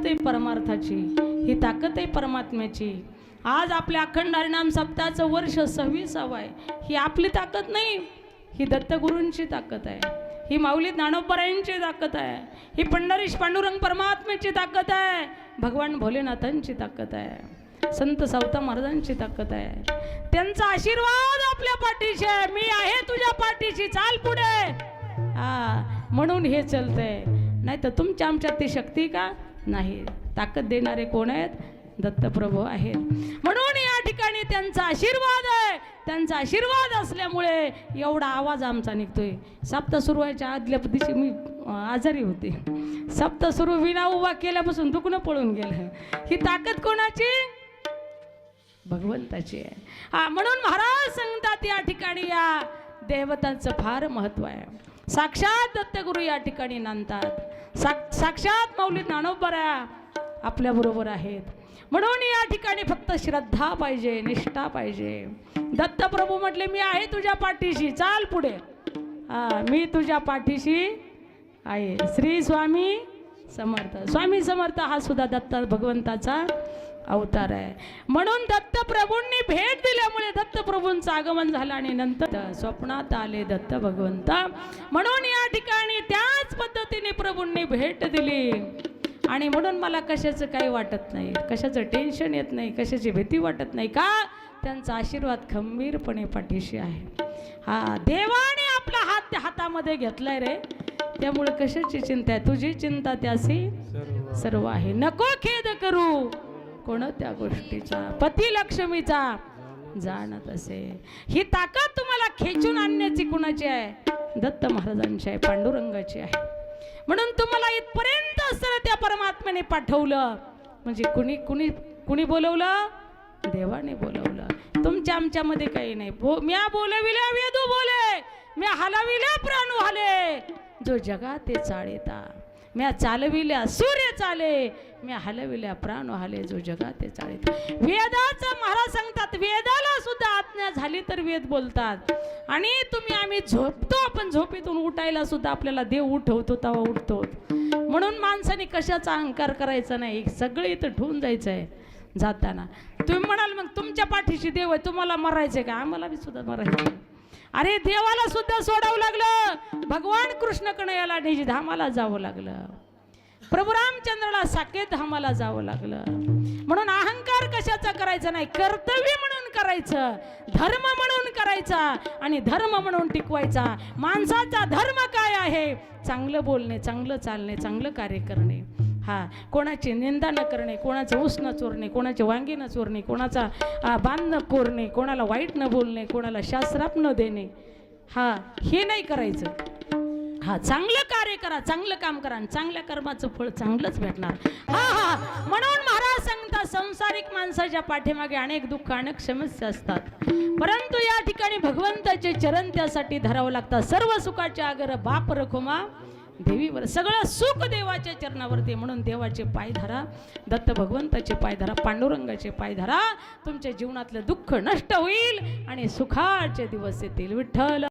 आहे परमार्थाची, ही ताकद आहे परमात्म्याची। आज आपल्या अखंड हरिनाम सप्ताहाचं वर्ष 26व आहे। ही आपली ताकद नाही, ही दत्तगुरूंची ताकद आहे, ही माऊली ज्ञानोबरायांची ताकद आहे, ही पंढरीश पांडुरंग परमात्म्याची ताकद आहे, भगवान भोलेनाथांची ताकद आहे, संत सावता महाराजांची ताकद आहे। त्यांचा आशीर्वाद आपल्या पाठीशी आहे। मी आहे तुझ्या पाठीशी, चाल पुढे। म्हणून हे चलतंय, नाही तर तुमच्या आमच्यात ती शक्ती का नाही। ताकद देणारे कोण आहेत? दत्तप्रभू आहेत। म्हणून या ठिकाणी त्यांचा आशीर्वाद आहे। त्यांचा आशीर्वाद असल्यामुळे एवढा आवाज आमचा निघतोय। सप्ताह सुरू व्हायच्या आदल्या दिवशी मी आजारी होते। सप्ताह सुरू विना उभा केल्यापासून दुखणं पळून गेलं। ही ताकद कोणाची? भगवंताची आहे। म्हणून महाराज सांगतात या ठिकाणी या देवतांचं फार महत्व आहे। साक्षात दत्तगुरु या ठिकाणी नांदतात, साक्षात माऊली ज्ञानोबरा आपल्या बरोबर आहेत। म्हणून या ठिकाणी फक्त श्रद्धा पाहिजे, निष्ठा पाहिजे। दत्तप्रभू म्हटले मी आहे तुझ्या पाठीशी, चाल पुढे। मी तुझ्या पाठीशी आहे। श्री स्वामी समर्थ, स्वामी समर्थ हा सुद्धा दत्त भगवंताचा अवतार आहे। म्हणून दत्तप्रभूंनी भेट दिल्यामुळे दत्तप्रभूंचं आगमन झालं आणि नंतर स्वप्नात आले दत्त भगवंत। म्हणून या ठिकाणी त्याच पद्धतीने प्रभूंनी भेट दिली आणि म्हणून मला कशाचं काही वाटत नाही, कशाचं टेन्शन येत नाही, कशाची भीती वाटत नाही। का? त्यांचा आशीर्वाद खंबीरपणे पाठीशी आहे। देवाने आपला हात हातामध्ये घेतलाय रे, त्यामुळे कशाची चिंता आहे? तुझी चिंता त्यासी सर्व आहे। नको खेद करू कोणत्या गोष्टीचा, पती लक्ष्मीचा जाणत असे। ही ताकद तुम्हाला खेचून आणण्याची कुणाची आहे? दत्त महाराजांची आहे, पांडुरंगाची आहे। म्हणून तुम्हाला इथपर्यंत असताना त्या परमात्म्याने पाठवलं। म्हणजे कुणी बोलवलं? देवाने बोलवलं। तुमच्या आमच्यामध्ये काही नाही। म्या बोलविल्या वेदू बोले, म्या हलविल्या प्राणू हले, जो जगा ते चाळेता। म्या चालविल्या सूर्य चाले, म्या हलविल्या प्राण हले, जो जगा ते चाळेता। वेदाचं महाराज सांगतात, वेदाला सुद्धा आज्ञा झाली तर वेद बोलतात। आणि आम्ही झोपतो, आपण झोपेतून उठायला सुद्धा आपल्याला देव उठवतो तेव्हा उठतो। म्हणून माणसाने कशाचा अहंकार करायचा नाही, सगळे इथं ठेवून जायचं आहे जाताना। तुम्ही म्हणाल मग तुमच्या पाठीशी देव आहे, तुम्हाला मरायचंय का? आम्हाला बी सुद्धा मरायचं। अरे देवाला सुद्धा सोडावं लागलं, भगवान कृष्ण कन्हैयाला निज धामाला जावं लागलं, प्रभू रामचंद्राला साकेत धामाला जावं लागलं। म्हणून अहंकार कशाचा करायचा नाही, कर्तव्य म्हणून करायचं, धर्म म्हणून करायचा आणि धर्म म्हणून टिकवायचा। माणसाचा धर्म काय आहे? चांगलं बोलणे, चांगलं चालणे, चांगलं कार्य करणे। कोणाची निंदा न करणे, कोणाचं ऊस न चोरणे, कोणाचे वांगी न चोरणे, कोणाचा बांध न कोरणे, कोणाला वाईट न बोलणे, कोणाला शास्त्राप न देणे। हे नाही करायचं। चांगलं कार्य करा, चांगलं काम करा, चांगल्या कर्माचं फळ चांगलंच भेटणार। म्हणून महाराज सांगतात, संसारिक माणसाच्या पाठीमागे अनेक दुःख, अनेक समस्या असतात, परंतु या ठिकाणी भगवंताचे चरण त्यासाठी धरावं लागतात। सर्व सुखाचे आगर बाप रखुमा देवीवर, सगळं सुख देवाच्या चरणावरती। म्हणून देवाचे पाय धरा, दत्त भगवंताचे पाय धरा, पांडुरंगाचे पाय धरा, तुमच्या जीवनातलं दुःख नष्ट होईल आणि सुखाचे दिवस येतील। विठ्ठल